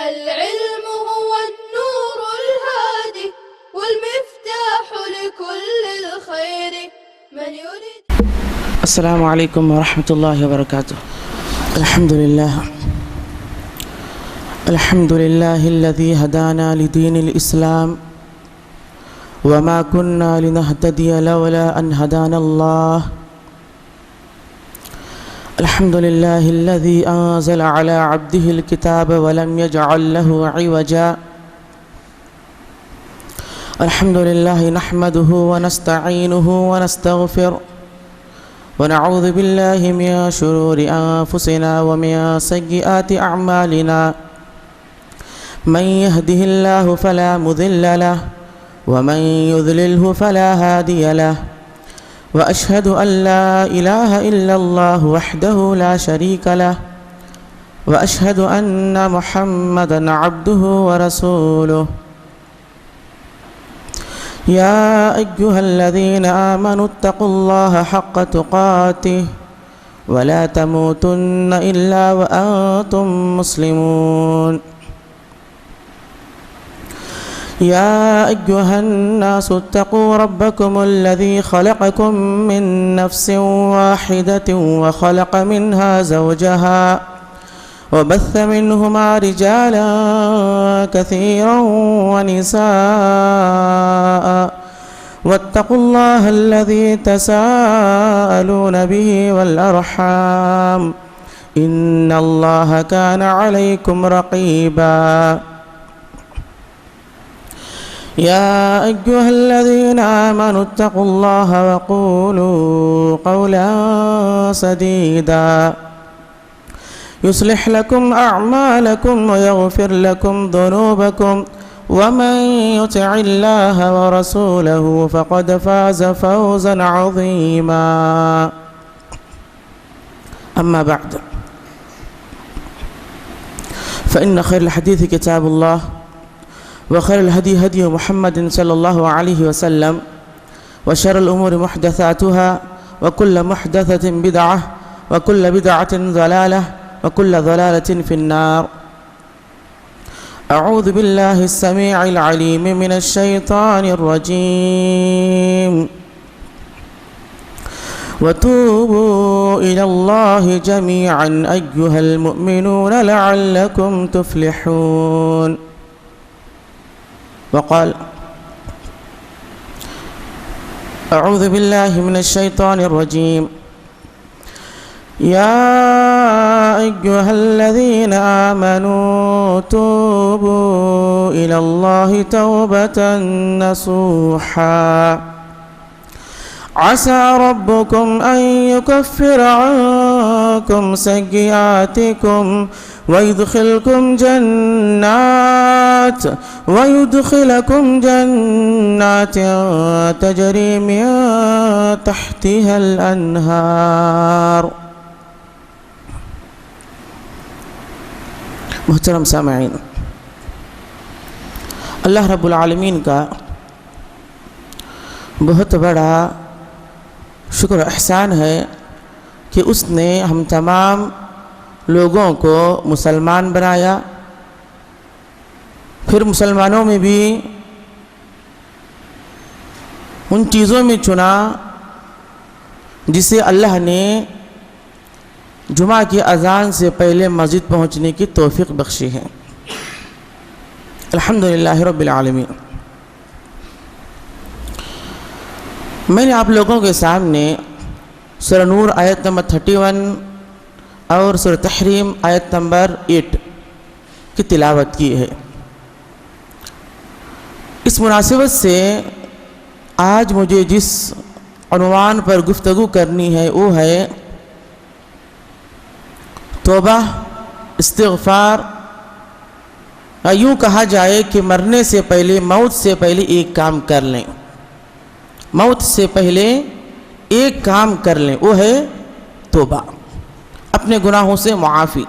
العلم هو النور الهادي والمفتاح لكل الخير من يريد. السلام عليكم ورحمة الله وبركاته. الحمد لله الذي هدانا لدين الإسلام وما كنا لنهتدي لولا أن هدانا الله. الحمد لله الذي أنزل على عبده الكتاب ولم يجعل له عوجا. الحمد لله نحمده ونستعينه ونستغفره ونعوذ بالله من شرور أنفسنا ومن سيئات أعمالنا. من يهده الله فلا مضل له ومن يضلله فلا هادي له. وأشهد أن لا إله إلا الله وحده لا شريك له وأشهد أن محمدا عبده ورسوله. يا أيها الذين آمنوا اتقوا الله حق تقاته ولا تموتن إلا وأنتم مسلمون. يا أيها الناس اتقوا ربكم الذي خلقكم من نفس واحدة وخلق منها زوجها وبث منهما رجالا كثيرا ونساء واتقوا الله الذي تساءلون به والأرحام إن الله كان عليكم رقيبا. يا أيها الذين آمنوا اتقوا الله وقولوا قولا سديدا يصلح لكم أعمالكم ويغفر لكم ذنوبكم ومن يطع الله ورسوله فقد فاز فوزا عظيما. أما بعد فإن خير الحديث كتاب الله وخير الهدي هدي محمد صلى الله عليه وسلم وشر الأمور محدثاتها وكل محدثة بدعة وكل بدعة ضلالة وكل ضلالة في النار. أعوذ بالله السميع العليم من الشيطان الرجيم. وتوبوا إلى الله جميعا أيها المؤمنون لعلكم تفلحون. وقال أعوذ بالله من الشيطان الرجيم. يا أيها الذين آمنوا توبوا إلى الله توبة نصوحا عسى ربكم أن يكفر عنكم سيئاتكم ويدخلكم جنات تجري من تحتها الأنهار. محترم سامعین، اللہ رب العالمین کا بہت بڑا شکر احسان ہے کہ اس نے ہم تمام لوگوں کو مسلمان بنایا، پھر مسلمانوں میں بھی ان چیزوں میں چنا جسے اللہ نے جمعہ کی اذان سے پہلے مسجد پہنچنے کی توفیق بخشی ہے. الحمدللہ رب العالمین. میں نے آپ لوگوں کے سامنے سورہ نور آیت نمبر 31 اور سورہ تحریم آیت نمبر 8 کی تلاوت کی ہے. اس مناسبت سے آج مجھے جس عنوان پر گفتگو کرنی ہے وہ ہے توبہ، استغفار. یوں کہا جائے کہ مرنے سے پہلے، موت سے پہلے ایک کام کر لیں. موت سے پہلے ایک کام کر لیں، وہ ہے توبہ، اپنے گناہوں سے معافی.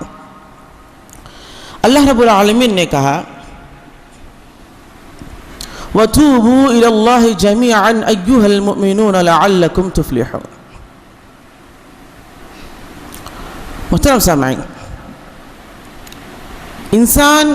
اللہ رب العالمین نے کہا وَتُوبُوا إِلَى اللَّهِ جَمِيعًا أَيُّهَا الْمُؤْمِنُونَ لَعَلَّكُمْ تُفْلِحُونَ. محترم سامعین، انسان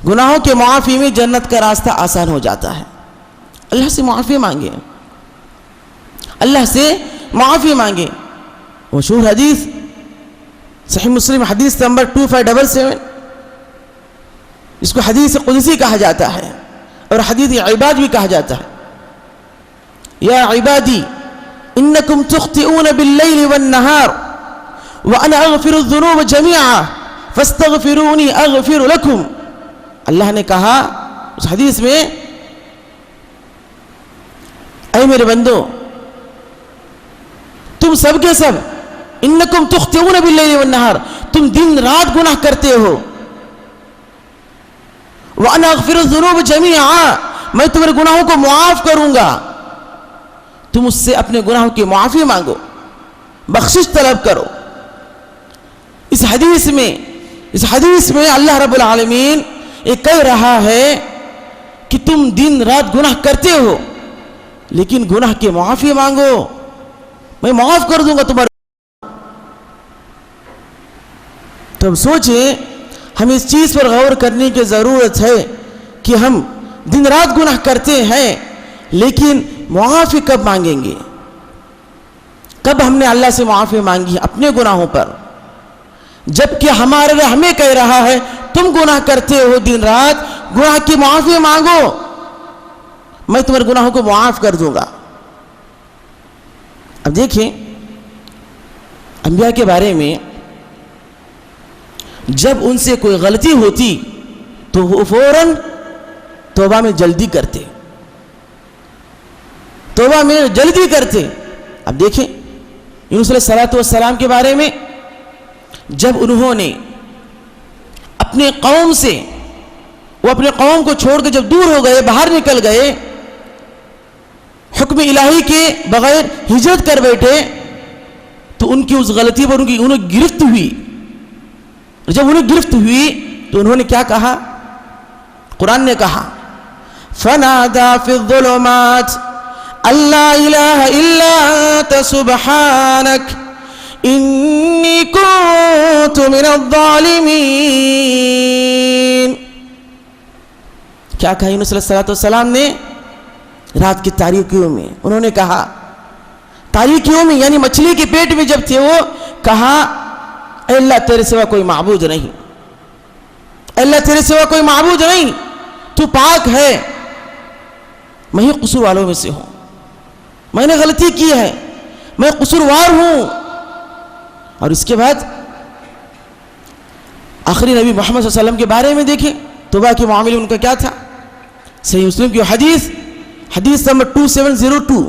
گناہوں کے معافی میں جنت کا راستہ آسان ہو جاتا ہے. اللہ سے معافی مانگے, اللہ سے معافی مانگے. مشہور حدیث صحیح مسلم حدیث نمبر 2577, اس کو حدیث قدسی کہا جاتا ہے اور حدیث عباد بھی کہا جاتا ہے. یا عبادی انکم تخطئون باللیل والنہار وانا اغفر الذنوب جميعا فاستغفرونی اغفر لکم. اللہ نے کہا اس حدیث میں, اے میرے بندو تم سب کے سب, انکم تخطئون باللیل والنہار, تم دن رات گناہ کرتے ہو, وانا اغفر الذنوب جميعا, میں تمہارے گناہوں کو معاف کروں گا, تم اس سے اپنے گناہوں کی معافی مانگو, بخشش طلب کرو. اس حدیث میں اللہ رب العالمین یہ کہہ رہا ہے کہ تم دن رات گناہ کرتے ہو لیکن گناہ کی معافی مانگو, میں معاف کر دوں گا تمہارے. تو اب سوچیں, ہمیں اس چیز پر غور کرنے کی ضرورت ہے کہ ہم دن رات گناہ کرتے ہیں لیکن معافی کب مانگیں گے؟ کب ہم نے اللہ سے معافی مانگی اپنے گناہوں پر, جبکہ ہمارے لیے ہمیں کہہ رہا ہے تم گناہ کرتے ہو دن رات, گناہ کی معافی مانگو, میں تمہارے گناہوں کو معاف کر دوں گا. اب دیکھیں انبیاء کے بارے میں, جب ان سے کوئی غلطی ہوتی تو وہ فوراً توبہ میں جلدی کرتے, توبہ میں جلدی کرتے. اب دیکھیں یونس علیہ السلام کے بارے میں, جب انہوں نے اپنے قوم سے, وہ اپنے قوم کو چھوڑ کے جب دور ہو گئے, باہر نکل گئے, حکم الہی کے بغیر ہجرت کر بیٹھے, تو ان کی اس غلطی پر انہیں گرفت ہوئی. جب انہیں گرفت ہوئی تو انہوں نے کیا کہا؟ قرآن نے کہا فَنَادَى فِي الظُّلُمَاتِ أَلَّا إِلَهَ إِلَّا أَنْتَ سُبْحَانَكَ إِنِّي كُنْتُ مِنَ الظَّالِمِينَ. کیا کہا یونس علیہ السلام نے؟ رات کی تاریکیوں میں انہوں نے کہا, تاریکیوں میں یعنی مچھلی کے پیٹ میں جب تھے, وہ کہا اے اللہ تیرے سوا کوئی معبود نہیں, اے اللہ تیرے سوا کوئی معبود نہیں, تو پاک ہے, میں ہی قصور والوں میں سے ہوں, میں نے غلطی کی ہے, میں قصوروار ہوں. اور اس کے بعد آخری نبی محمد صلی اللہ علیہ وسلم کے بارے میں دیکھیں توبہ کے معاملے ان کا کیا تھا. صحیح مسلم کی حدیث نمبر 2702,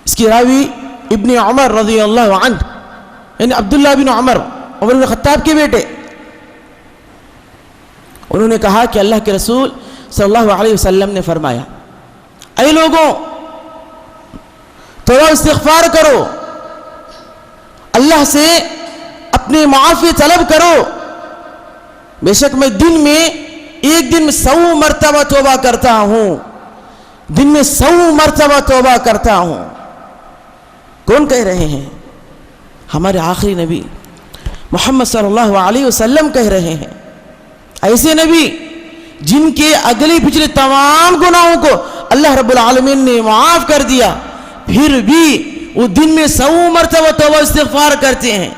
اس کی راوی ابن عمر رضی اللہ عنہ, یعنی عبداللہ بن عمر بن خطاب کے بیٹے, انہوں نے کہا کہ اللہ کے رسول صلی اللہ علیہ وسلم نے فرمایا, اے لوگوں توبہ استغفار کرو, اللہ سے اپنی معافی طلب کرو, بے شک میں دن میں ایک دن میں 100 مرتبہ توبہ کرتا ہوں, دن میں 100 مرتبہ توبہ کرتا ہوں. کون کہہ رہے ہیں؟ ہمارے آخری نبی محمد صلی اللہ علیہ وسلم کہہ رہے ہیں. ایسے نبی جن کے اگلے پچھلے تمام گناہوں کو اللہ رب العالمین نے معاف کر دیا, پھر بھی وہ دن میں 100 مرتبہ توبہ استغفار کرتے ہیں.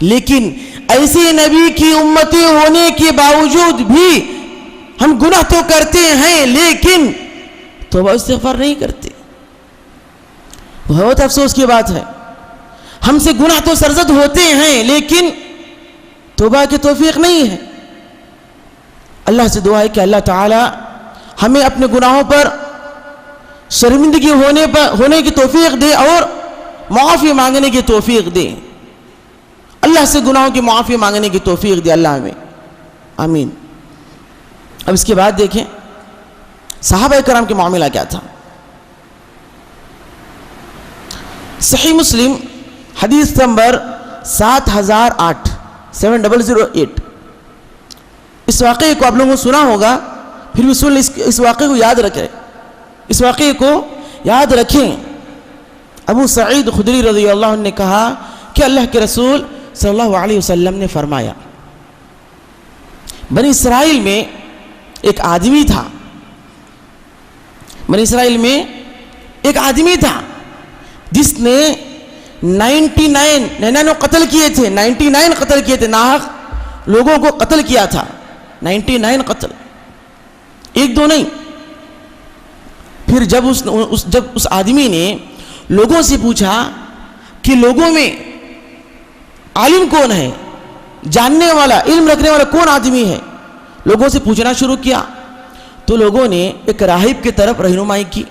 لیکن ایسے نبی کی امتی ہونے کے باوجود بھی ہم گناہ تو کرتے ہیں لیکن توبہ استغفار نہیں کرتے. بہت افسوس کی بات ہے, ہم سے گناہ تو سرزد ہوتے ہیں لیکن توبہ کی توفیق نہیں ہے. اللہ سے دعا ہے کہ اللہ تعالی ہمیں اپنے گناہوں پر شرمندگی ہونے کی توفیق دے اور معافی مانگنے کی توفیق دے. اللہ سے گناہوں کی معافی مانگنے کی توفیق دے اللہ ہمیں, آمین. اب اس کے بعد دیکھیں صحابہ کرام کا معاملہ کیا تھا. صحیح مسلم حدیث نمبر 7008 اس واقعے کو آپ لوگوں نے سنا ہوگا, پھر بھی سن اس واقعے کو یاد رکھیں, اس واقعے کو یاد رکھیں. ابو سعید خدری رضی اللہ عنہ نے کہا کہ اللہ کے رسول صلی اللہ علیہ وسلم نے فرمایا, بنی اسرائیل میں ایک آدمی تھا، بنی اسرائیل میں ایک آدمی تھا جس نے 99 قتل کیے تھے، 99 قتل کیے تھے، ناحق لوگوں کو قتل کیا تھا، 99 قتل، ایک دو نہیں۔ پھر جب اس آدمی نے لوگوں سے پوچھا کہ لوگوں میں عالم کون ہے، جاننے والا، علم رکھنے والا کون آدمی ہے، لوگوں سے پوچھنا شروع کیا تو لوگوں نے ایک راہب کی طرف رہنمائی کی،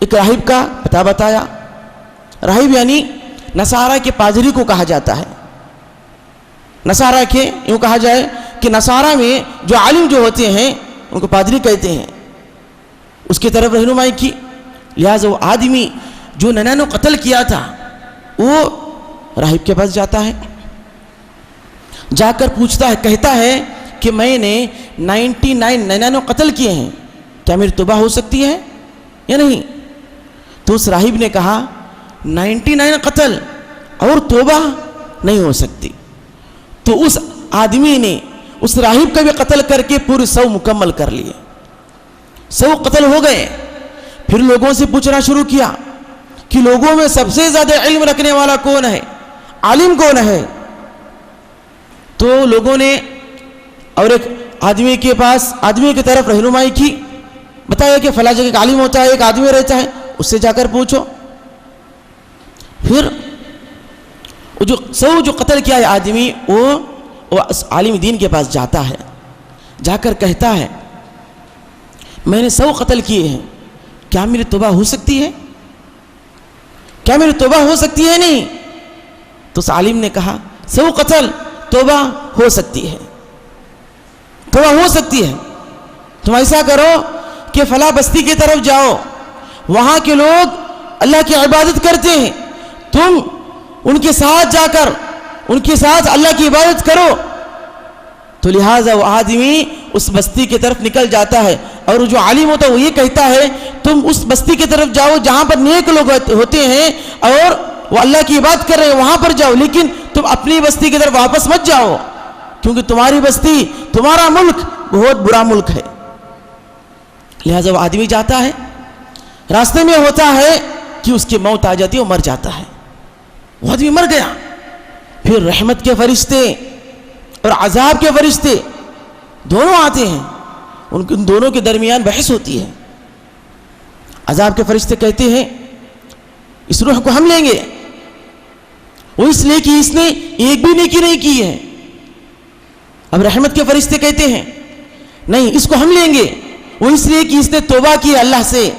ایک راہب کا پتہ بتایا۔ راہب یعنی نصارہ کے پادری کو کہا جاتا ہے، نصارہ کے یوں کہا جائے کہ نصارہ میں جو عالم جو ہوتے ہیں ان کو پادری کہتے ہیں، اس کی طرف رہنمائی کی۔ لہٰذا وہ آدمی جو 99 قتل کیا تھا وہ راہب کے پاس جاتا ہے، جا کر پوچھتا ہے، کہتا ہے کہ میں نے 99 قتل کیے ہیں، کیا میری توبہ ہو سکتی ہے یا نہیں؟ تو اس راہب نے کہا 99 قتل اور توبہ نہیں ہو سکتی۔ تو اس آدمی نے اس راہب کا بھی قتل کر کے پورے 100 مکمل کر لیے، 100 قتل ہو گئے۔ پھر لوگوں سے پوچھنا شروع کیا کہ لوگوں میں سب سے زیادہ علم رکھنے والا کون ہے، عالم کون ہے؟ تو لوگوں نے اور ایک آدمی کے پاس، آدمی کی طرف رہنمائی کی، بتایا کہ فلاں جگہ ایک عالم ہوتا ہے، ایک آدمی رہتا ہے، اس سے جا کر پوچھو۔ پھر وہ جو قتل کیا ہے آدمی وہ عالم دین کے پاس جاتا ہے، جا کر کہتا ہے میں نے 100 قتل کیے ہیں، کیا میری توبہ ہو سکتی ہے؟ کیا میری توبہ ہو سکتی ہے؟ نہیں۔ تو اس عالم نے کہا 100 قتل توبہ ہو سکتی ہے، توبہ ہو سکتی ہے۔ تم ایسا کرو کہ فلاں بستی کی طرف جاؤ، وہاں کے لوگ اللہ کی عبادت کرتے ہیں، تم ان کے ساتھ جا کر ان کے ساتھ اللہ کی عبادت کرو۔ تو لہٰذا وہ آدمی اس بستی کی طرف نکل جاتا ہے، اور جو عالم ہوتا ہے وہ یہ کہتا ہے تم اس بستی کی طرف جاؤ جہاں پر نیک لوگ ہوتے ہیں اور وہ اللہ کی عبادت کر رہے ہیں، وہاں پر جاؤ، لیکن تم اپنی بستی کی طرف واپس مت جاؤ، کیونکہ تمہاری بستی، تمہارا ملک بہت برا ملک ہے۔ لہٰذا وہ آدمی جاتا ہے، راستے میں ہوتا ہے کہ اس کی موت آ جاتی ہے، وہ مر جاتا ہے، وہ آدمی مر گیا۔ پھر رحمت کے فرشتے اور عذاب کے فرشتے دونوں آتے ہیں، ان دونوں کے درمیان بحث ہوتی ہے۔ عذاب کے فرشتے کہتے ہیں اس روح کو ہم لیں گے، وہ اس لیے کہ اس نے ایک بھی نیکی نہیں کی ہے۔ اب رحمت کے فرشتے کہتے ہیں نہیں، اس کو ہم لیں گے، وہ اس لیے کہ اس نے توبہ کی اللہ سے،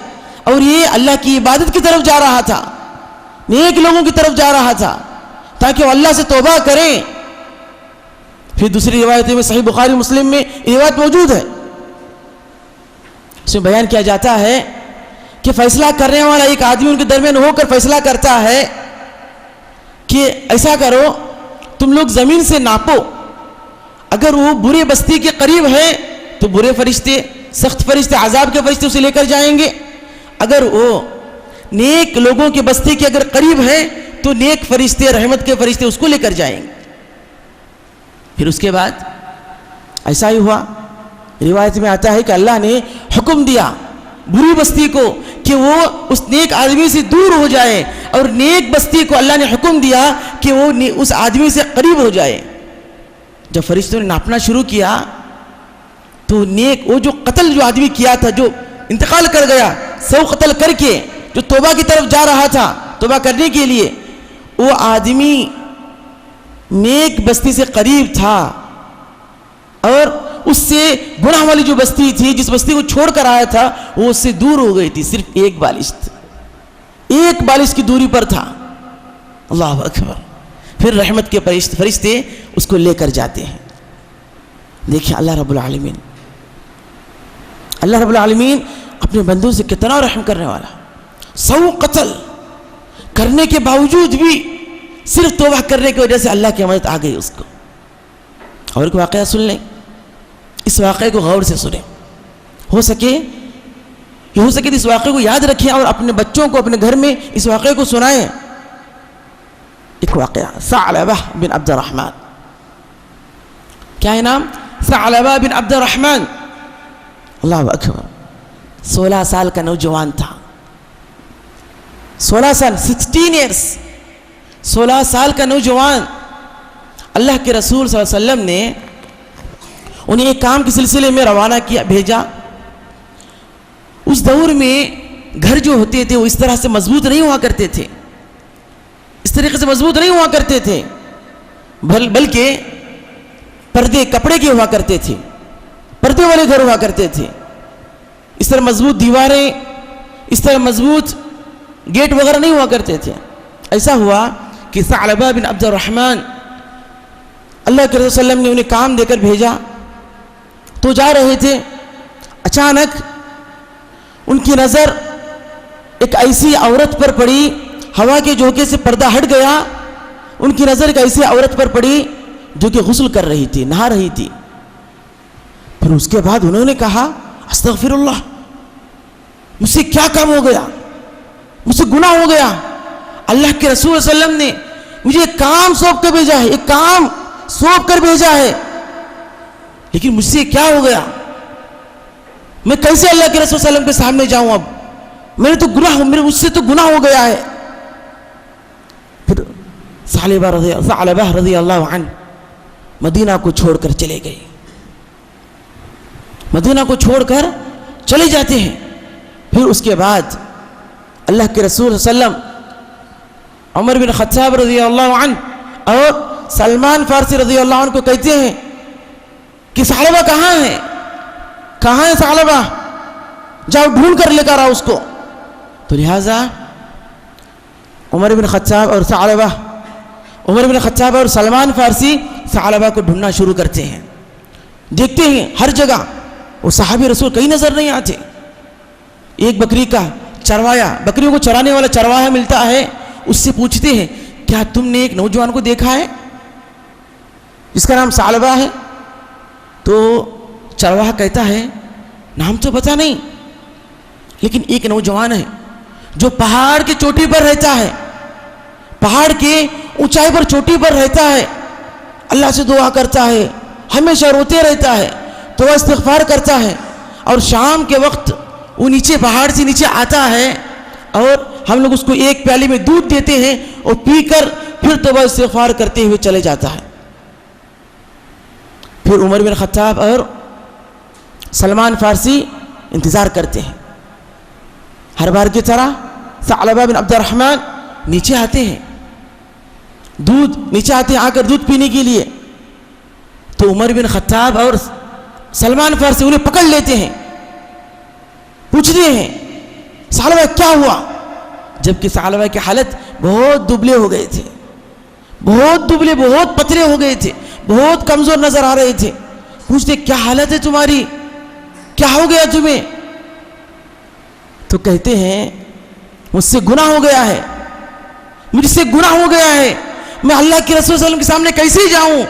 اور یہ اللہ کی عبادت کی طرف جا رہا تھا، نیک لوگوں کی طرف جا رہا تھا تاکہ وہ اللہ سے توبہ کریں۔ پھر دوسری روایت میں صحیح بخاری مسلم میں یہ روایت موجود ہے، اس میں بیان کیا جاتا ہے کہ فیصلہ کرنے والا ایک آدمی ان کے درمیان ہو کر فیصلہ کرتا ہے کہ ایسا کرو تم لوگ زمین سے ناپو، اگر وہ برے بستی کے قریب ہے تو برے فرشتے، سخت فرشتے، عذاب کے فرشتے اسے لے کر جائیں گے، اگر وہ نیک لوگوں کی بستی کے اگر قریب ہے تو نیک فرشتے، رحمت کے فرشتے اس کو لے کر جائیں گے۔ پھر اس کے بعد ایسا ہی ہوا، روایت میں آتا ہے کہ اللہ نے حکم دیا بری بستی کو کہ وہ اس نیک آدمی سے دور ہو جائے، اور نیک بستی کو اللہ نے حکم دیا کہ وہ اس آدمی سے قریب ہو جائے۔ جب فرشتوں نے ناپنا شروع کیا تو نیک، وہ جو قتل جو آدمی کیا تھا، جو انتقال کر گیا 100 قتل کر کے، جو توبہ کی طرف جا رہا تھا توبہ کرنے کے لیے، وہ آدمی نیک بستی سے قریب تھا، اور اس سے گناہ والی جو بستی تھی، جس بستی کو چھوڑ کر آیا تھا، وہ اس سے دور ہو گئی تھی، صرف ایک بالش کی دوری پر تھا۔ اللہ اکبر۔ پھر رحمت کے فرشتے اس کو لے کر جاتے ہیں۔ دیکھیں اللہ رب العالمین اپنے بندوں سے کتنا رحم کرنے والا۔ 100 قتل کرنے کے باوجود بھی صرف توبہ کرنے کی وجہ سے اللہ کی مدد آ گئی اس کو۔ اور ایک واقعہ سن لیں، اس واقعے کو غور سے سنیں، ہو سکے تو اس واقعے کو یاد رکھیں اور اپنے بچوں کو اپنے گھر میں اس واقعے کو سنائیں۔ ایک واقعہ، ثعلبہ بن عبد الرحمن، کیا ہے نام؟ ثعلبہ بن عبد الرحمن. اللہ اکبر. 16 سال کا نوجوان تھا. 16 سال 16 ایئرس. 16 سال کا نوجوان. اللہ کے رسول صلی اللہ علیہ وسلم نے انہیں ایک کام کے سلسلے میں روانہ کیا, بھیجا. اس دور میں گھر جو ہوتے تھے وہ اس طرح سے مضبوط نہیں ہوا کرتے تھے, اس طریقے سے مضبوط نہیں ہوا کرتے تھے, بلکہ پردے کپڑے کے ہوا کرتے تھے, پردے والے گھر ہوا کرتے تھے. اس طرح مضبوط دیواریں, اس طرح مضبوط گیٹ وغیرہ نہیں ہوا کرتے تھے. ایسا ہوا کہ ثعلبہ بن عبد الرحمن اللہ کے رسول صلی اللہ علیہ وسلم نے انہیں کام دے کر بھیجا تو جا رہے تھے. اچانک ان کی نظر ایک ایسی عورت پر پڑی, ہوا کے جھونکے سے پردہ ہٹ گیا. ان کی نظر ایک ایسی عورت پر پڑی جو کہ غسل کر رہی تھی, نہا رہی تھی. پھر اس کے بعد انہوں نے کہا استغفر اللہ, مجھ سے کیا کام ہو گیا, مجھ سے گناہ ہو گیا. اللہ کے رسول صلی اللہ علیہ وسلم نے مجھے ایک کام سونپ کر بھیجا ہے, ایک کام سونپ کر بھیجا ہے, لیکن مجھ سے کیا ہو گیا, میں کیسے اللہ کے رسول صلی اللہ علیہ وسلم کے سامنے جاؤں, اب میں نے تو گناہ, مجھ سے تو گناہ ہو گیا ہے. پھر ثعلبہ رضی اللہ عنہ مدینہ کو چھوڑ کر چلے گئے, مدینہ کو چھوڑ کر چلے جاتے ہیں. پھر اس کے بعد اللہ کے رسول صلی اللہ علیہ وسلم عمر بن خطاب رضی اللہ عنہ اور سلمان فارسی رضی اللہ عنہ کو کہتے ہیں کہ ثعلبہ کہاں ہے, کہاں ہے ثعلبہ, جاؤ ڈھونڈ کر لے کر آؤ اس کو. تو لہٰذا عمر بن خطاب اور ثعلبہ, عمر بن خطاب اور سلمان فارسی ثعلبہ کو ڈھونڈنا شروع کرتے ہیں. دیکھتے ہیں ہر جگہ, وہ صحابی رسول کہیں نظر نہیں آتے. ایک بکری کا چروایا, بکریوں کو چرانے والا چروایا ملتا ہے, اس سے پوچھتے ہیں کیا تم نے ایک نوجوان کو دیکھا ہے جس کا نام ثعلبہ ہے؟ تو چرواہا کہتا ہے نام تو پتہ نہیں, لیکن ایک نوجوان ہے جو پہاڑ کی چوٹی پر رہتا ہے, پہاڑ کے اونچائی پر چوٹی پر رہتا ہے, اللہ سے دعا کرتا ہے, ہمیشہ روتے رہتا ہے, تو وہ استغفار کرتا ہے, اور شام کے وقت وہ نیچے پہاڑ سے نیچے آتا ہے اور ہم لوگ اس کو ایک پیالے میں دودھ دیتے ہیں اور پی کر پھر توبہ استغفار کرتے ہوئے چلے جاتا ہے. پھر عمر بن خطاب اور سلمان فارسی انتظار کرتے ہیں. ہر بار کی طرح ثعلبہ بن عبد الرحمن نیچے آتے ہیں, نیچے آتے ہیں آ کر دودھ پینے کے لیے. تو عمر بن خطاب اور سلمان فارسی انہیں پکڑ لیتے ہیں, پوچھتے ہیں ثعلبہ کیا ہوا, جبکہ ثعلبہ کی حالت بہت دبلے ہو گئے تھے, بہت دبلے, بہت پتلے ہو گئے تھے, بہت کمزور نظر آ رہے تھے. پوچھتے کیا حالت ہے تمہاری, کیا ہو گیا تمہیں؟ تو کہتے ہیں مجھ سے گناہ ہو گیا ہے, مجھ سے گناہ ہو گیا ہے, میں اللہ کے رسول صلی اللہ علیہ وسلم کے سامنے کیسے جاؤں؟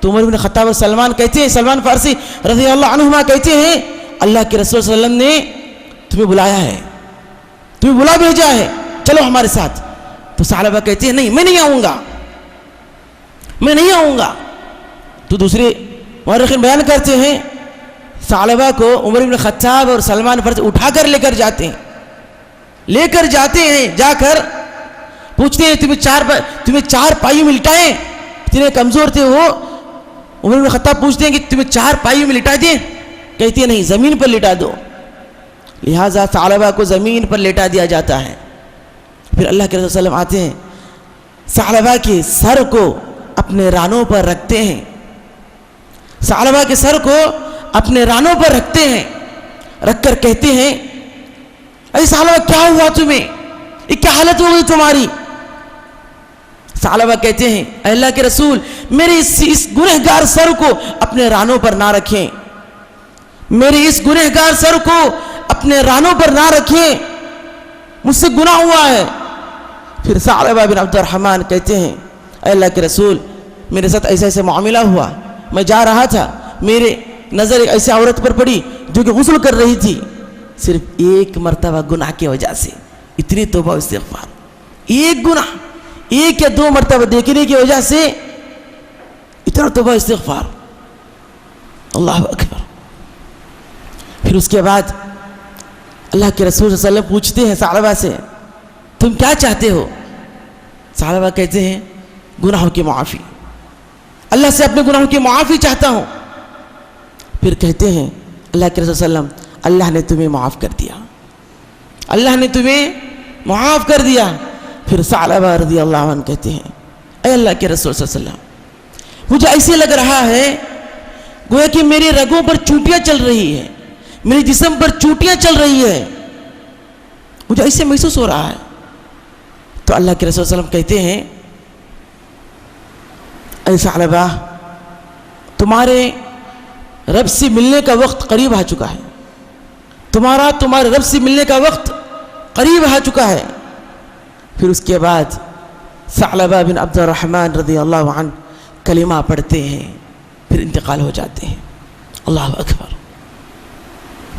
تو عمر بن خطاب اور سلمان کہتے ہیں, سلمان فارسی رضی اللہ عنہما کہتے ہیں اللہ کے رسول صلی اللہ علیہ وسلم نے تمہیں بلایا ہے, تمہیں بلا بھیجا ہے, چلو ہمارے ساتھ. تو ثعلبہ کہتے ہیں نہیں, میں نہیں آؤں گا, میں نہیں آؤں گا. تو دوسرے مورخین بیان کرتے ہیں ثعلبہ کو عمر بن خطاب اور سلمان فارسی اٹھا کر لے کر جاتے ہیں, جا کر پوچھتے ہیں تمہیں چار پائی میں لٹائیں, اتنے کمزور تھے وہ. عمر بن خطاب پوچھتے ہیں کہ تمہیں چار پائی میں لٹا دیں؟ کہتے ہیں نہیں, زمین پر لٹا دو. لہٰذا ثعلبہ کو زمین پر لٹا دیا جاتا ہے. پھر اللہ کے رسول صلی اللہ علیہ وسلم آتے ہیں, ثعلبہ کے سر کو اپنے رانوں پر رکھتے ہیں, ثعلبہ کے سر کو اپنے رانوں پر رکھتے ہیں, رکھ کر کہتے ہیں اے ثعلبہ کیا ہوا تمہیں, یہ کیا حالت ہو گئی تمہاری؟ ثعلبہ کہتے ہیں اے اللہ کے رسول میرے اس گنہگار سر کو اپنے رانوں پر نہ رکھیں, میرے اس گنہگار سر کو اپنے رانوں پر نہ رکھیں, مجھ سے گناہ ہوا ہے. پھر ثعلبہ بن عبد الرحمن کہتے ہیں اے اللہ کے رسول میرے ساتھ ایسا معاملہ ہوا, میں جا رہا تھا, میرے نظر ایک ایسی عورت پر پڑی جو کہ غسل کر رہی تھی, صرف ایک مرتبہ گناہ کی وجہ سے اتنی توبہ استغفار, ایک گناہ, ایک یا دو مرتبہ دیکھنے کی وجہ سے اتنا توبہ استغفار. اللہ اکبر. پھر اس کے بعد اللہ کے رسول صلی اللہ علیہ وسلم پوچھتے ہیں ثعلبہ سے تم کیا چاہتے ہو؟ ثعلبہ کہتے ہیں گناہوں کی معافی، اللہ سے اپنے گناہوں کی معافی چاہتا ہوں. پھر کہتے ہیں اللہ کے رسول صلی اللہ علیہ وسلم اللہ نے تمہیں معاف کر دیا، اللہ نے تمہیں معاف کر دیا. پھر ثعلبہ رضی اللہ عنہ کہتے ہیں اے اللہ کے رسول صلی اللہ علیہ وسلم مجھے ایسے لگ رہا ہے گویا کہ میرے رگوں پر چوٹیاں چل رہی ہیں، میرے جسم پر چوٹیاں چل رہی ہیں، مجھے ایسے محسوس ہو رہا ہے. تو اللہ کے رسول صلی اللہ علیہ وسلم کہتے ہیں اے ثعلبہ تمہارے رب سے ملنے کا وقت قریب آ چکا ہے، تمہارے رب سے ملنے کا وقت قریب آ چکا ہے. پھر اس کے بعد ثعلبہ بن عبد الرحمن رضی اللہ عنہ کلمہ پڑھتے ہیں، پھر انتقال ہو جاتے ہیں. اللہ اکبر.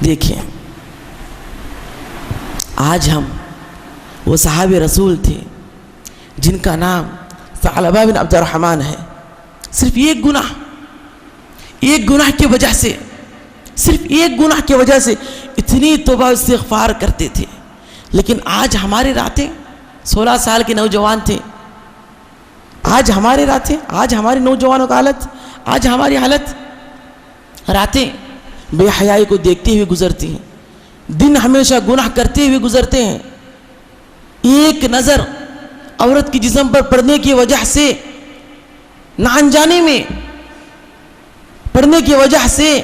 دیکھیں آج ہم وہ صحابی رسول تھے جن کا نام ثعلبہ بن عبد الرحمن ہے، صرف ایک گناہ کی وجہ سے، صرف ایک گناہ کی وجہ سے اتنی توبہ استغفار کرتے تھے. لیکن آج ہماری راتیں 16 سال کے نوجوان تھے، آج ہمارے راتیں، آج ہمارے نوجوانوں کا حالت، آج ہماری حالت، راتیں بے حیائی کو دیکھتے ہوئے گزرتی ہیں، دن ہمیشہ گناہ کرتے ہوئے گزرتے ہیں. ایک نظر عورت کی جسم پر پڑنے کی وجہ سے، نہ انجانے میں پڑنے کی وجہ سے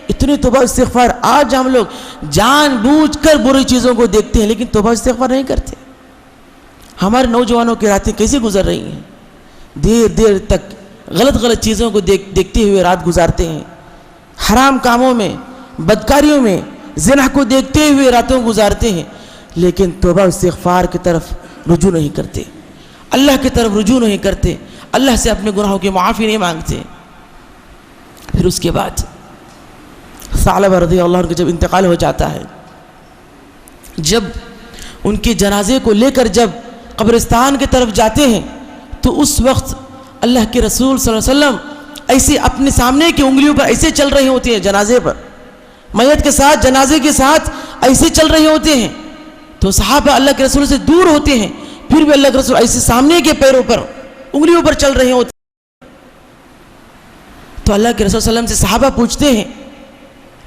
اتنی توبہ استغفار. آج ہم لوگ جان بوجھ کر بری چیزوں کو دیکھتے ہیں لیکن توبہ استغفار نہیں کرتے. ہمارے نوجوانوں کی راتیں کیسے گزر رہی ہیں؟ دیر تک غلط چیزوں کو دیکھتے ہوئے رات گزارتے ہیں، حرام کاموں میں، بدکاریوں میں، زنا کو دیکھتے ہوئے راتوں گزارتے ہیں، لیکن توبہ استغفار کی طرف رجوع نہیں کرتے، اللہ کی طرف رجوع نہیں کرتے، اللہ سے اپنے گناہوں کی معافی نہیں مانگتے. پھر اس کے بعد ثعلبہ رضی اللہ عنہ کا جب انتقال ہو جاتا ہے، جب ان کے جنازے کو لے کر جب قبرستان کی طرف جاتے ہیں تو اس وقت اللہ کے رسول صلی اللہ علیہ وسلم ایسے اپنے سامنے کی انگلیوں پر ایسے چل رہے ہوتے ہیں، جنازے پر، میت کے ساتھ، جنازے کے ساتھ ایسے چل رہے ہوتے ہیں. تو صحابہ اللہ کے رسول سے دور ہوتے ہیں، پھر بھی اللہ کے رسول ایسے سامنے کے پیروں پر، انگلیوں پر چل رہے ہوتے ہیں. تو اللہ کے رسول صلی اللہ علیہ وسلم سے صحابہ پوچھتے ہیں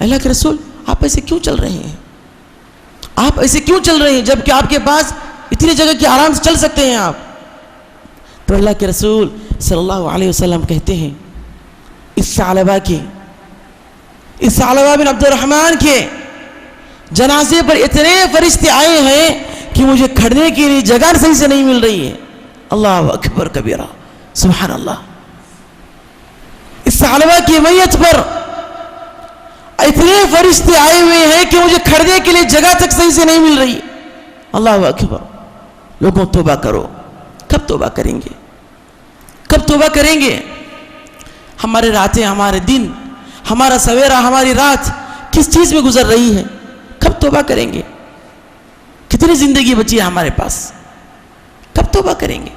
اللہ کے رسول آپ ایسے کیوں چل رہے ہیں؟ آپ ایسے کیوں چل رہے ہیں جبکہ آپ کے پاس اتنی جگہ کی آرام سے چل سکتے ہیں آپ؟ تو اللہ کے رسول صلی اللہ علیہ وسلم کہتے ہیں اس ثعلبہ بن عبد الرحمن کے جنازے پر اتنے فرشتے آئے ہیں کہ مجھے کھڑنے کے لیے جگہ صحیح سے نہیں مل رہی ہے. اللہ اکبر کبیرہ، سبحان اللہ. اس ثعلبہ کی میت پر اتنے فرشتے آئے ہوئے ہیں کہ مجھے کھڑنے کے لیے جگہ تک صحیح سے نہیں مل رہی. اللہ اکبر. لوگوں توبہ کرو. کب توبہ کریں گے؟ کب توبہ کریں گے؟ ہمارے راتیں، ہمارے دن، ہمارا سویرا، ہماری رات کس چیز میں گزر رہی ہے؟ کب توبہ کریں گے؟ کتنی زندگی بچی ہے ہمارے پاس؟ کب توبہ کریں گے؟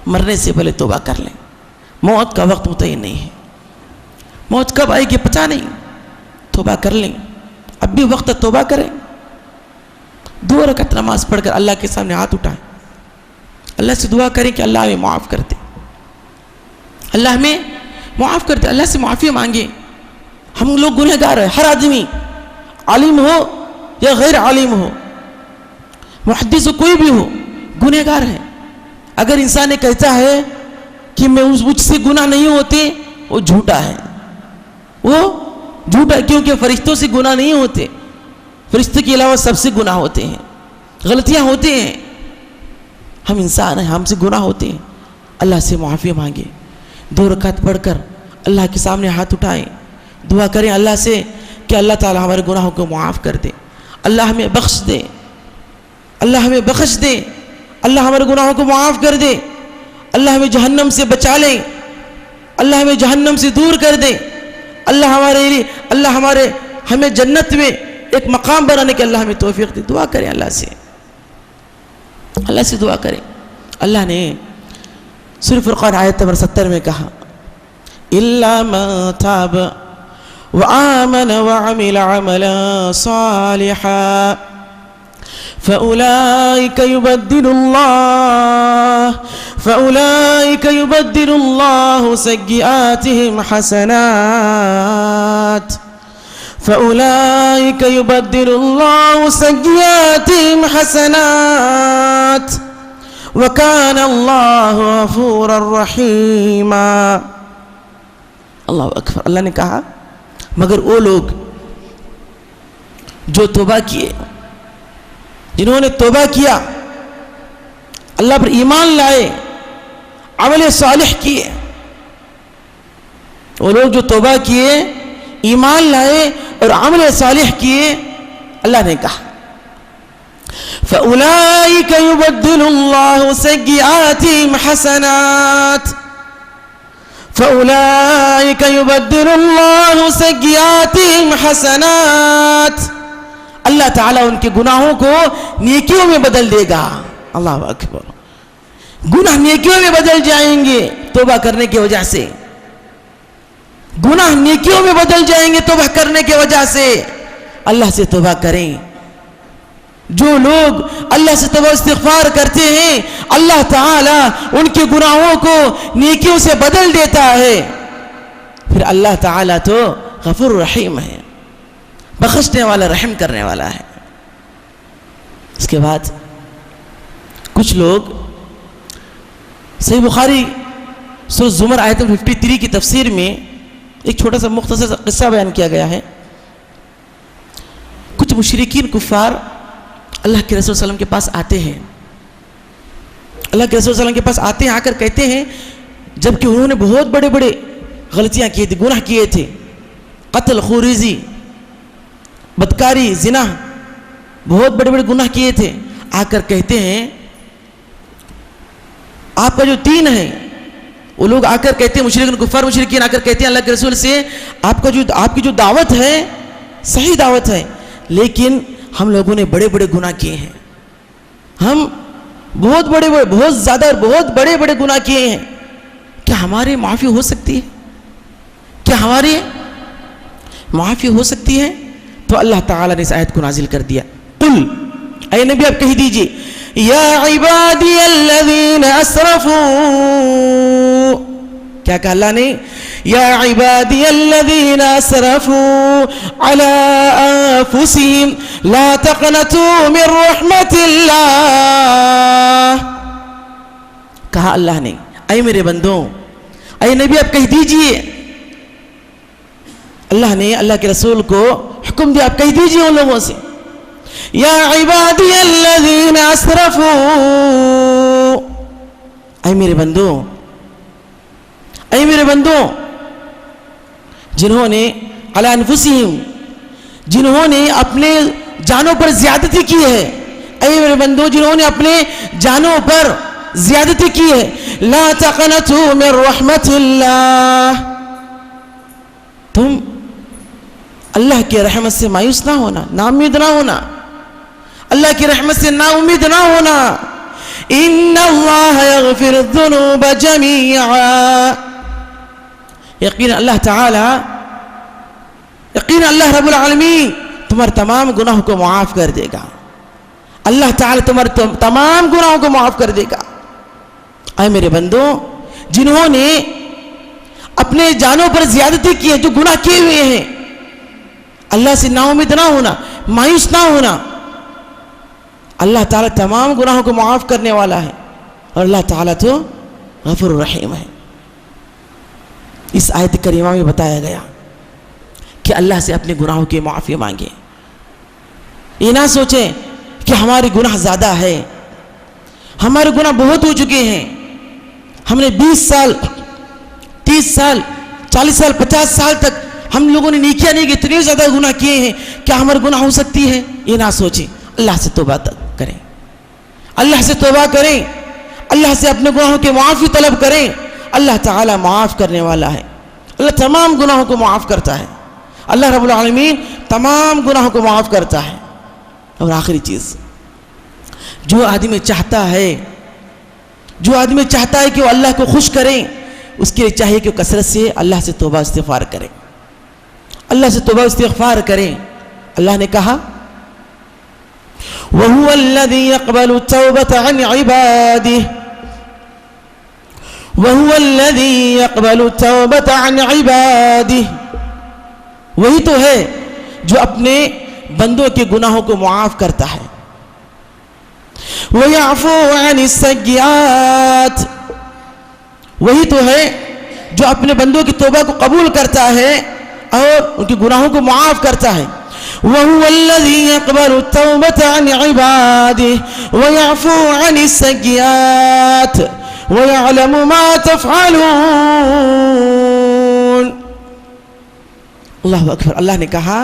مرنے سے پہلے توبہ کر لیں. موت کا وقت متعین نہیں ہے، موت کب آئے گی پتہ نہیں. توبہ کر لیں، اب بھی وقت توبہ کریں. 2 رکعت نماز پڑھ کر اللہ کے سامنے ہاتھ اٹھائیں، اللہ سے دعا کریں کہ اللہ ہمیں معاف کر دے، اللہ ہمیں معاف کر دے. اللہ سے معافی مانگیں. ہم لوگ گنہگار ہیں، ہر آدمی، عالم ہو یا غیر عالم ہو، محدث ہو، کوئی بھی ہو، گنہگار ہے. اگر انسان یہ کہتا ہے کہ میں مجھ سے گناہ نہیں ہوتے، وہ جھوٹا ہے، وہ جھوٹا، کیونکہ فرشتوں سے گناہ نہیں ہوتے. فرشتے کے علاوہ سب سے گناہ ہوتے ہیں، غلطیاں ہوتے ہیں. ہم انسان ہیں، ہم سے گناہ ہوتے ہیں. اللہ سے معافی مانگیں. 2 رکعت پڑھ کر اللہ کے سامنے ہاتھ اٹھائیں، دعا کریں اللہ سے کہ اللہ تعالی ہمارے گناہوں کو معاف کر دے، اللہ ہمیں بخش دے، اللہ ہمیں بخش دے، اللہ ہمارے گناہوں کو معاف کر دے، اللہ ہمیں جہنم سے بچا لے، اللہ ہمیں جہنم سے دور کر دے، اللہ ہمیں جنت میں ایک مقام بنانے کے اللہ ہمیں توفیق دے. دعا کریں اللہ سے، اللہ سے دعا کریں. اللہ نے سورہ فرقان آیت نمبر 70 میں کہا اِلَّا مَا تَابَ وآمن وعمل عملا صالحا فأولئك يبدل الله سيئاتهم حسنات فأولئك يبدل الله سيئاتهم حسنات وكان الله غفورا رحيما. اللہ اکبر. اللہ نے کہا مگر وہ لوگ جو توبہ کیے، جنہوں نے توبہ کیا، اللہ پر ایمان لائے، عمل صالح کیے، وہ لوگ جو توبہ کیے، ایمان لائے اور عمل صالح کیے، اللہ نے کہا فَأُولَئِكَ يُبَدِّلُ اللَّهُ سَيِّئَاتِهِمْ حَسَنَاتٍ فَأُولَئِكَ يُبَدِّلُ اللَّهُ سَيِّئَاتِهِمْ حَسَنَاتٍ. اللہ تعالیٰ ان کے گناہوں کو نیکیوں میں بدل دے گا. اللہ اکبر. گناہ نیکیوں میں بدل جائیں گے توبہ کرنے کی وجہ سے. گناہ نیکیوں میں بدل جائیں گے توبہ کرنے کی وجہ سے. اللہ سے توبہ کریں. جو لوگ اللہ سے توبہ استغفار کرتے ہیں، اللہ تعالیٰ ان کے گناہوں کو نیکیوں سے بدل دیتا ہے. پھر اللہ تعالیٰ تو غفور رحیم ہے، بخشنے والا، رحم کرنے والا ہے. اس کے بعد کچھ لوگ صحیح بخاری سورہ زمر آیت 53 کی تفسیر میں ایک چھوٹا سا مختصر قصہ بیان کیا گیا ہے. کچھ مشرکین کفار اللہ کے رسول صلی اللہ علیہ وسلم کے پاس آتے ہیں. اللہ کے رسول صلی اللہ علیہ وسلم کے پاس آتے ہیں، آ کر کہتے ہیں جبکہ انہوں نے بہت بڑے بڑے غلطیاں کی تھی، گناہ کیے تھے، قتل، خوریزی، بدکاری، زنا، بہت بڑے بڑے گناہ کیے تھے. آ کر کہتے ہیں آپ کا جو دین ہے، وہ لوگ آ کر کہتے ہیں، مشرکین کفار مشرکین آ کر کہتے ہیں اللہ کے رسول سے آپ کی جو دعوت ہے صحیح دعوت ہے، لیکن ہم لوگوں نے بڑے بڑے گناہ کیے ہیں، ہم بہت زیادہ اور بہت بڑے بڑے گناہ کیے ہیں، کیا ہماری معافی ہو سکتی ہے؟ کیا ہماری معافی ہو سکتی ہے؟ تو اللہ تعالیٰ نے اس آیت کو نازل کر دیا. قل، اے نبی آپ کہہ دیجئے، یا عبادی الذین اسرفوا. کیا کہا اللہ نے؟ یا عبادی الذین اسرفوا علی انفسہم لا تقنطوا من رحمت اللہ. کہا اللہ نے اے میرے بندوں، اے نبی آپ کہہ دیجئے، اللہ نے اللہ کے رسول کو حکم دیا، آپ کہہ دیجئے ان لوگوں سے، یا عبادی الذین اسرفوا، اے میرے بندوں، اے میرے بندوں جنہوں نے علی انفسہم، جنہوں نے اپنے جانوں پر زیادتی کی ہے، اے میرے بندوں جنہوں نے اپنے جانوں پر زیادتی کی ہے، لا تقنطوا من رحمت اللہ، تم اللہ کی رحمت سے مایوس نہ ہونا، نا امید نہ ہونا، اللہ کی رحمت سے نا امید نہ ہونا. ان اللہ یغفر الذنوب جمیعا، یقین اللہ تعالی، یقین اللہ رب العالمین تمہارے تمام گناہوں کو معاف کر دے گا. اللہ تعالی تمہارے تمام گناہوں کو معاف کر دے گا. اے میرے بندوں جنہوں نے اپنے جانوں پر زیادتی کی ہے، جو گناہ کیے ہوئے ہیں، اللہ سے نا امید نہ ہونا، مایوس نہ ہونا. اللہ تعالیٰ تمام گناہوں کو معاف کرنے والا ہے، اور اللہ تعالیٰ تو غفور الرحیم ہے. اس آیت کریمہ میں بتایا گیا کہ اللہ سے اپنے گناہوں کی معافی مانگے. یہ نہ سوچیں کہ ہمارے گناہ زیادہ ہے، ہمارے گناہ بہت ہو چکے ہیں، ہم نے 20 سال 30 سال 40 سال 50 سال تک ہم لوگوں نے نیکیاں نہیں کی، اتنے زیادہ گناہ کیے ہیں، کیا ہمارے گناہ ہو سکتی ہے؟ یہ نہ سوچیں. اللہ سے توبہ کریں، اللہ سے توبہ کریں، اللہ سے اپنے گناہوں کی معافی طلب کریں. اللہ تعالیٰ معاف کرنے والا ہے، اللہ تمام گناہوں کو معاف کرتا ہے. اللہ رب العالمین تمام گناہوں کو معاف کرتا ہے. اور آخری چیز، جو آدمی چاہتا ہے کہ وہ اللہ کو خوش کریں، اس کے لیے چاہیے کہ وہ کثرت سے اللہ سے توبہ استغفار کریں. اللہ سے توبہ استغفار کریں. اللہ نے کہا وَهُوَ الَّذِي يَقْبَلُ التَّوْبَةَ عَنْ عِبَادِهِ وَهُوَ الَّذِي يَقْبَلُ التَّوْبَةَ عَنْ عِبَادِهِ. وہی تو ہے جو اپنے بندوں کے گناہوں کو معاف کرتا ہے. وَيَعْفُو عَنِ السَّيِّئَاتِ. وہی تو ہے جو اپنے بندوں کی توبہ کو قبول کرتا ہے اور ان کے گناہوں کو معاف کرتا ہے. وَهُوَ الَّذِي يَقْبَلُ التَّوْبَةَ عَنْ عِبَادِهِ وَيَعْفُو عَنِ السَّيِّئَاتِ وَيَعْلَمُ مَا تَفْعَلُونَ. اللہ اکبر. اللہ نے کہا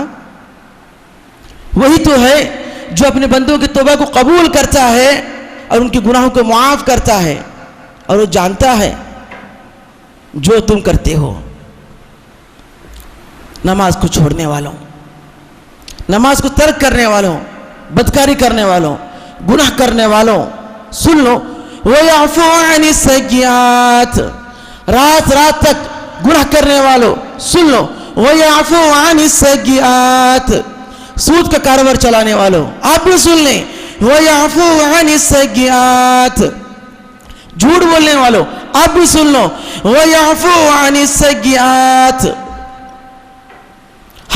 وہی تو ہے جو اپنے بندوں کی توبہ کو قبول کرتا ہے اور ان کے گناہوں کو معاف کرتا ہے اور وہ جانتا ہے جو تم کرتے ہو. نماز کو چھوڑنے والوں, نماز کو ترک کرنے والوں, بدکاری کرنے والوں, گناہ کرنے والوں, سن لو وَيَعْفُو عَنِ السَّيِّئَاتِ. رات رات تک گناہ کرنے والوں سن لو وَيَعْفُو عَنِ السَّيِّئَاتِ. سود کا کاروبار چلانے والوں آپ بھی سن لیں وَيَعْفُو عَنِ السَّيِّئَاتِ. جھوٹ بولنے والوں آپ بھی سن لو وَيَعْفُو عَنِ السَّيِّئَاتِ.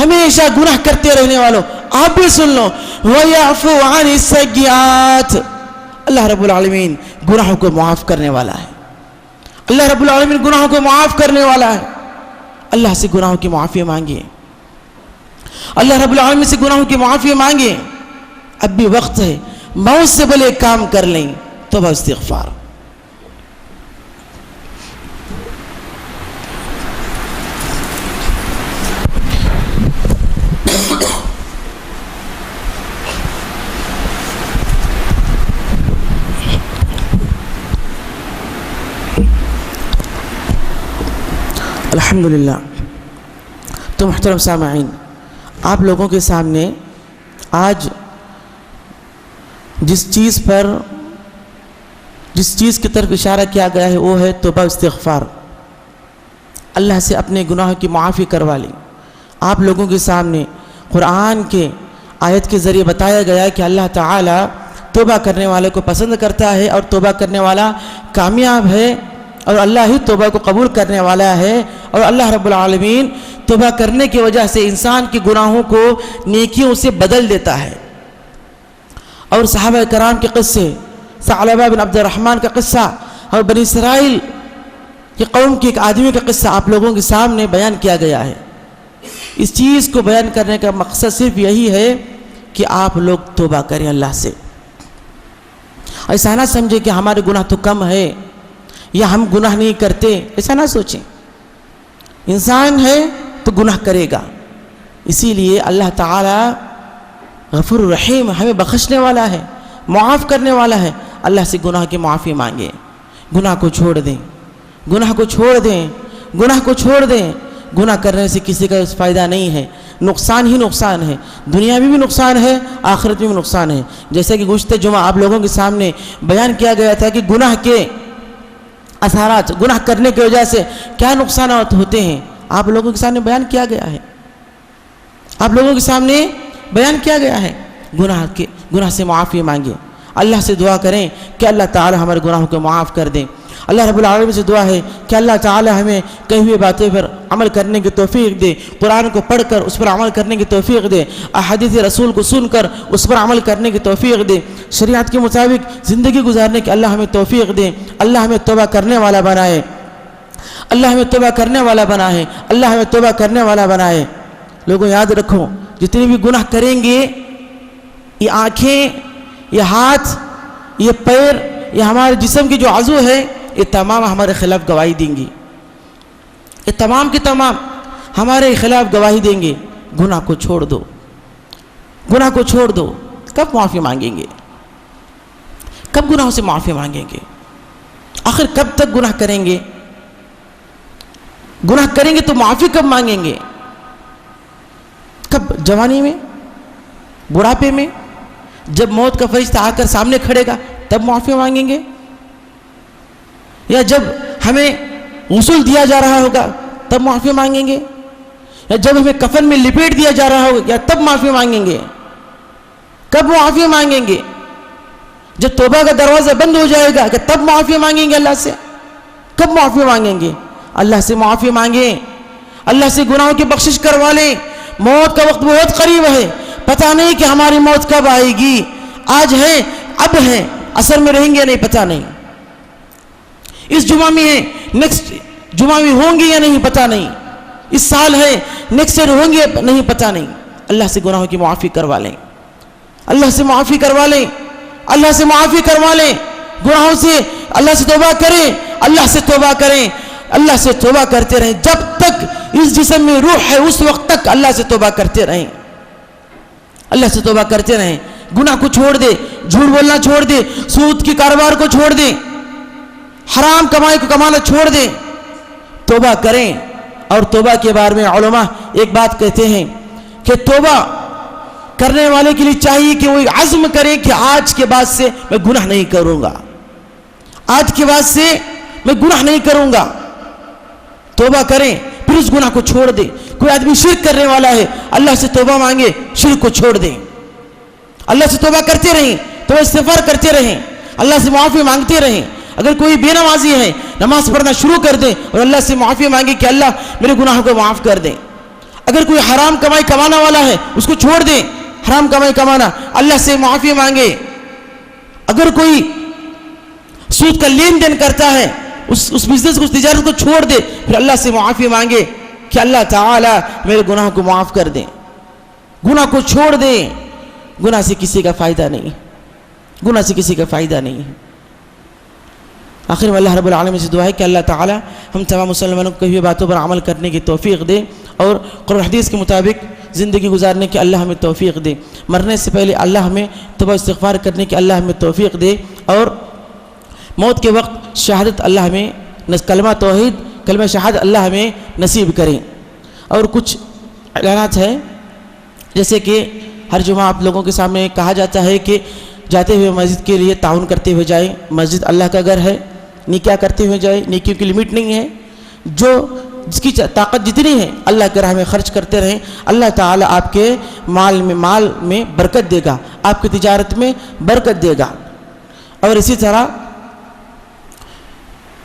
ہمیشہ گناہ کرتے رہنے والوں آپ بھی سن لو وَيَعْفُو عَنِ السَّيِّئَاتِ. اللہ رب العالمین گناہوں کو معاف کرنے والا ہے. اللہ رب العالمین گناہوں کو معاف کرنے والا ہے. اللہ سے گناہوں کی معافی مانگیے, اللہ رب العالمین سے گناہوں کی معافی مانگیے. اب بھی وقت ہے, موت سے بھلے کام کر لیں. توبہ استغفار. الحمدللہ. تو محترم سامعین, آپ لوگوں کے سامنے آج جس چیز کی طرف اشارہ کیا گیا ہے وہ ہے توبہ استغفار. اللہ سے اپنے گناہوں کی معافی کروا لیں. آپ لوگوں کے سامنے قرآن کے آیت کے ذریعے بتایا گیا ہے کہ اللہ تعالیٰ توبہ کرنے والے کو پسند کرتا ہے اور توبہ کرنے والا کامیاب ہے اور اللہ ہی توبہ کو قبول کرنے والا ہے. اور اللہ رب العالمین توبہ کرنے کی وجہ سے انسان کے گناہوں کو نیکیوں سے بدل دیتا ہے. اور صحابہ کرام کے قصے, ثعلبہ بن عبد الرحمن کا قصہ اور بنی اسرائیل کی قوم کے ایک آدمی کا قصہ آپ لوگوں کے سامنے بیان کیا گیا ہے. اس چیز کو بیان کرنے کا مقصد صرف یہی ہے کہ آپ لوگ توبہ کریں اللہ سے. ایسا نہ سمجھے کہ ہمارے گناہ تو کم ہے یا ہم گناہ نہیں کرتے, ایسا نہ سوچیں. انسان ہے تو گناہ کرے گا, اسی لیے اللہ تعالیٰ غفور الرحیم ہمیں بخشنے والا ہے, معاف کرنے والا ہے. اللہ سے گناہ کی معافی مانگیں, گناہ کو چھوڑ دیں, گناہ کو چھوڑ دیں, گناہ کو چھوڑ دیں. گناہ کرنے سے کسی کا فائدہ نہیں ہے, نقصان ہی نقصان ہے. دنیا میں بھی نقصان ہے, آخرت میں بھی نقصان ہے. جیسا کہ گزشتہ جمعہ آپ لوگوں کے سامنے بیان کیا گیا تھا کہ گناہ کے اثرات, گناہ کرنے کی وجہ سے کیا نقصانات ہوتے ہیں, آپ لوگوں کے سامنے بیان کیا گیا ہے. آپ لوگوں کے سامنے بیان کیا گیا ہے. گناہ سے معافی مانگیں, اللہ سے دعا کریں کہ اللہ تعالی ہمارے گناہوں کو معاف کر دیں. اللہ رب العالمین سے دعا ہے کہ اللہ تعالی ہمیں کہی ہوئی باتوں پر عمل کرنے کی توفیق دے, قرآن کو پڑھ کر اس پر عمل کرنے کی توفیق دے, احادیث رسول کو سن کر اس پر عمل کرنے کی توفیق دے, شریعت کے مطابق زندگی گزارنے کی اللہ ہمیں توفیق دے. اللہ ہمیں توبہ کرنے والا بنائے, اللہ ہمیں توبہ کرنے والا بنائے, اللہ ہمیں توبہ کرنے والا بنائے. لوگوں یاد رکھو, جتنے بھی گناہ کریں گے, یہ آنکھیں, یہ ہاتھ, یہ پیر, یہ ہمارے جسم کی جو عضو ہے, یہ تمام ہمارے خلاف گواہی دیں گی. یہ تمام کے تمام ہمارے خلاف گواہی دیں گے. گناہ کو چھوڑ دو, گناہ کو چھوڑ دو. کب معافی مانگیں گے, کب گناہوں سے معافی مانگیں گے؟ آخر کب تک گناہ کریں گے؟ گناہ کریں گے تو معافی کب مانگیں گے؟ کب؟ جوانی میں, بڑھاپے میں, جب موت کا فرشتہ آ کر سامنے کھڑے گا تب معافی مانگیں گے؟ یا جب ہمیں غسل دیا جا رہا ہوگا تب معافی مانگیں گے؟ یا جب ہمیں کفن میں لپیٹ دیا جا رہا ہوگا کیا تب معافی مانگیں گے؟ کب معافی مانگیں گے؟ جب توبہ کا دروازہ بند ہو جائے گا کہ تب معافی مانگیں گے اللہ سے؟ کب معافی مانگیں گے؟ اللہ سے معافی مانگیں، اللہ سے گناہوں کی بخشش کروا لیں۔ موت کا وقت بہت قریب ہے، پتہ نہیں کہ ہماری موت کب آئے گی، آج ہے اب ہے، اثر میں رہیں گے نہیں پتہ نہیں، اس جمعہ میں ہے نیکسٹ جمعہ میں ہوں گے یا نہیں پتہ نہیں، اس سال ہے نیکسٹ ایئر ہوں گے نہیں پتہ نہیں۔ اللہ سے گناہوں کی معافی کروا لیں، اللہ سے معافی کروا لیں، اللہ سے معافی کروا لیں، گناہوں سے اللہ سے توبہ کریں، اللہ سے توبہ کریں، اللہ سے توبہ کرتے رہیں جب تک اس جسم میں روح ہے، اس وقت تک اللہ سے توبہ کرتے رہیں، اللہ سے توبہ کرتے رہیں۔ گناہ کو چھوڑ دے، جھوٹ بولنا چھوڑ دے، سود کی کاروبار کو چھوڑ دے، حرام کمائی کو کمانا چھوڑ دے، توبہ کریں۔ اور توبہ کے بارے میں علماء ایک بات کہتے ہیں کہ توبہ کرنے والے کے لیے چاہیے کہ وہ عزم کرے کہ آج کے بعد سے میں گناہ نہیں کروں گا، آج کے بعد سے میں گناہ نہیں کروں گا۔ توبہ کریں، پھر اس گناہ کو چھوڑ دیں۔ کوئی آدمی شرک کرنے والا ہے، اللہ سے توبہ مانگے، شرک کو چھوڑ دیں، اللہ سے توبہ کرتے رہیں، توبہ استغفار کرتے رہیں، اللہ سے معافی مانگتے رہیں۔ اگر کوئی بے نمازی ہے، نماز پڑھنا شروع کر دیں اور اللہ سے معافی مانگے کہ اللہ میرے گناہوں کو معاف کر دیں۔ اگر کوئی حرام کمائی کمانا والا ہے، اس کو چھوڑ دیں، حرام کمائی کمانا، اللہ سے معافی مانگے۔ اگر کوئی سود کا لین دین کرتا ہے، اس بزنس کو، اس تجارت کو چھوڑ دے، پھر اللہ سے معافی مانگے کہ اللہ تعالیٰ میرے گناہوں کو معاف کر دیں، گناہ کو چھوڑ دیں۔ گناہ سے کسی کا فائدہ نہیں، گناہ سے کسی کا فائدہ نہیں ہے۔ آخر میں اللہ رب العالمین سے دعا ہے کہ اللہ تعالیٰ ہم تمام مسلمانوں کو کہی ہوئی باتوں پر عمل کرنے کی توفیق دے اور قرآن حدیث کے مطابق زندگی گزارنے کی اللہ ہمیں توفیق دے۔ مرنے سے پہلے اللہ ہمیں توبہ استغفار کرنے کی اللہ ہمیں توفیق دے، اور موت کے وقت شہادت اللہ ہمیں، کلمہ توحید، کلمہ شہادت اللہ ہمیں نصیب کریں۔ اور کچھ اعلانات ہیں، جیسے کہ ہر جمعہ آپ لوگوں کے سامنے کہا جاتا ہے کہ جاتے ہوئے مسجد کے لیے تعاون کرتے ہوئے جائیں، مسجد اللہ کا گھر ہے، نیکیاں کرتے ہوئے جائیں، نیکیوں کی لمٹ نہیں ہے، جس کی طاقت جتنی ہے اللہ کے راہ میں خرچ کرتے رہیں، اللہ تعالیٰ آپ کے مال میں برکت دے گا، آپ کی تجارت میں برکت دے گا۔ اور اسی طرح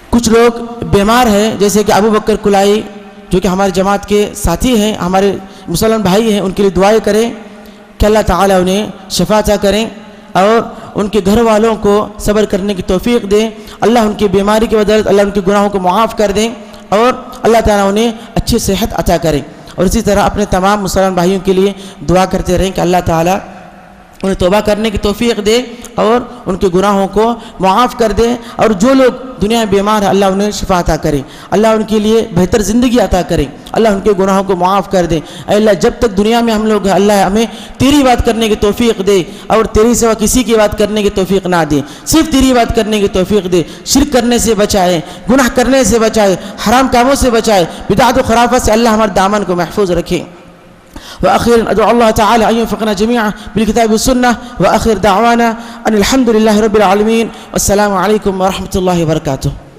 کچھ لوگ بیمار ہیں، جیسے کہ ابو بکر کلائی جو کہ ہمارے جماعت کے ساتھی ہیں، ہمارے مسلمان بھائی ہیں، ان کے لیے دعائیں کریں کہ اللہ تعالیٰ انہیں شفا عطا کریں اور ان کے گھر والوں کو صبر کرنے کی توفیق دیں، اللہ ان کی بیماری کی بدولت اللہ ان کے گناہوں کو معاف کر دیں اور اللہ تعالیٰ انہیں اچھی صحت عطا کریں۔ اور اسی طرح اپنے تمام مسلمان بھائیوں کے لیے دعا کرتے رہیں کہ اللہ تعالیٰ انہیں توبہ کرنے کی توفیق دے اور ان کے گناہوں کو معاف کر دے، اور جو لوگ دنیا میں بیمار ہیں اللہ انہیں شفا عطا کرے، اللہ ان کے لیے بہتر زندگی عطا کرے، اللہ ان کے گناہوں کو معاف کر دے۔ اے اللہ جب تک دنیا میں ہم لوگ ہیں اللہ ہمیں تیری بات کرنے کی توفیق دے اور تیری سوا کسی کی بات کرنے کی توفیق نہ دے، صرف تیری بات کرنے کی توفیق دے، شرک کرنے سے بچائے، گناہ کرنے سے بچائے، حرام کاموں سے بچائے، بدعت و خرافت سے اللہ ہمارے دامن کو محفوظ رکھے۔ وأخيرا أدعو الله تعالى أن يوفقنا جميعا بالكتاب والسنة، وآخر دعوانا أن الحمد لله رب العالمين، والسلام عليكم ورحمة الله وبركاته.